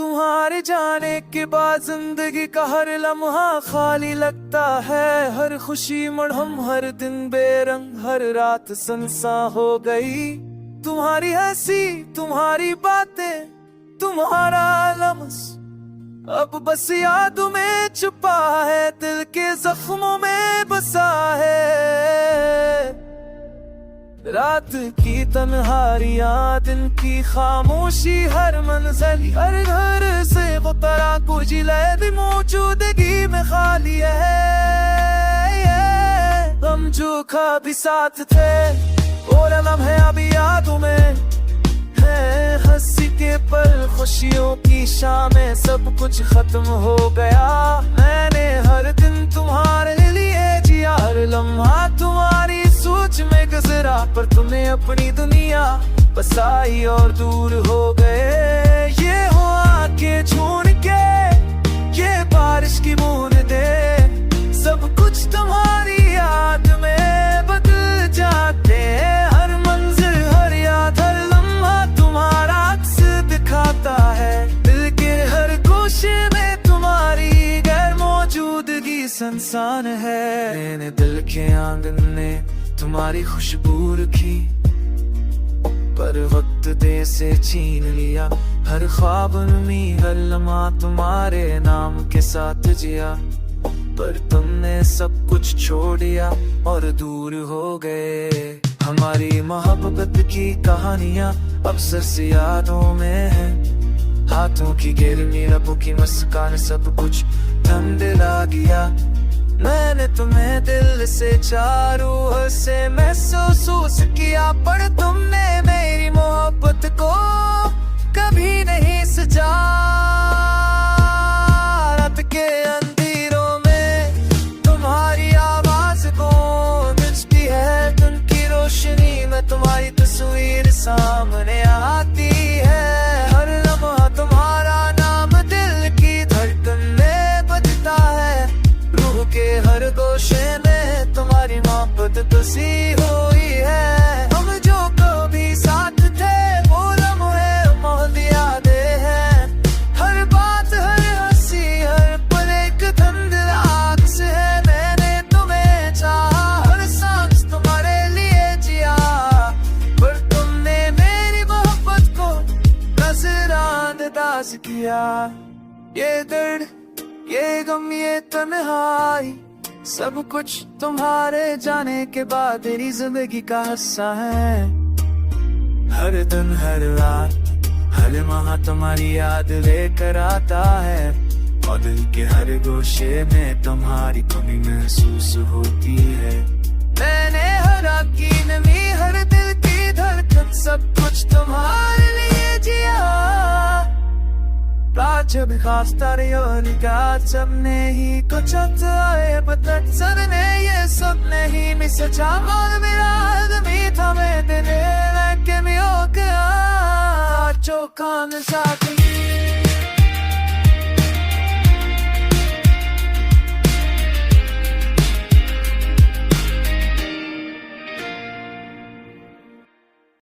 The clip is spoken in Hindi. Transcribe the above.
तुम्हारे जाने के बाद जिंदगी का हर लम्हा खाली लगता है। हर खुशी मरहम, हर दिन बेरंग, हर रात संसा हो गई। तुम्हारी हंसी, तुम्हारी बातें, तुम्हारा लम्स अब बस यादों में छुपा है, दिल के जख्मों में बसा है। रात की तन्हारियां, दिन की खामोशी, हर मंजर, हर घर से वो तरह कुछ भी मौजूदगी में खाली है। हम जो खा भी साथ थे और लम्हे अभी यादों में है। हंसी के पल, खुशियों की शामें, सब कुछ खत्म हो गया। मैंने हर दिन तुम्हारे लिए जिया, हर लम्हा तुम्हारी सोच में गुजरा। पर तुमने अपनी दुनिया बसाई और दूर हो गए। ये हो आंखें छून के, ये बारिश की बूंद दे, सब कुछ तुम्हारी याद में बदल जाते। हर मंजिल, हर याद, हर लम्हा तुम्हारा अक्स दिखाता है। दिल के हर गोशे में तुम्हारी गैर मौजूदगी संसान है। मैंने दिल के आंगन ने तुम्हारी खुशबू रखी, पर वक्त दे से छीन लिया। हर ख्वाब में, हर लम्हा तुम्हारे नाम के साथ जिया। पर तुमने सब कुछ छोड़ दिया और दूर हो गए। हमारी मोहब्बत की कहानियां अब सिर्फ यादों में है। हाथों की गिरनी, रबों की मुस्कान, सब कुछ थम दिला गया। मैंने तुम्हें दिल से चारों से महसूस किया, पर तुमने मेरी मोहब्बत को कभी नहीं सजा। रात के अंधेरों में तुम्हारी आवाज गूंजती है, दिन की रोशनी में तुम्हारी तस्वीर सामने आती है। हर लम्हा तुम्हारा नाम दिल की धड़कन में बजता है। रूह के हर गोशे में तुम्हारी मोहब्बत बसी हुई है। हम जो कभी साथ थे वो लम्हे मोहन यादें हैं। हर बात, हर हंसी, हर पल एक धुंधल आग से है। मैंने तुम्हें चाहा, हर सांस तुम्हारे लिए जिया, पर तुमने मेरी मोहब्बत को नजरअंदाज किया। ये दर्द, ये गम, ये तन्हाई, सब कुछ तुम्हारे जाने के बाद मेरी जिंदगी का हिस्सा है। हर दिन, हर रात, हर माह तुम्हारी याद लेकर आता है। और दिल के हर गोशे में तुम्हारी कमी महसूस होती है। मैंने हर आँख की नमी, हर दिल की धड़कन, सब कुछ तुम्हारे लिए जिया। जब खास्ता रियोलिका सबने ही कुछ आए बतट सबने ये सब नहीं मिस चावल मेरा आदमी था। मैं दिन के मियों का चौकान साथी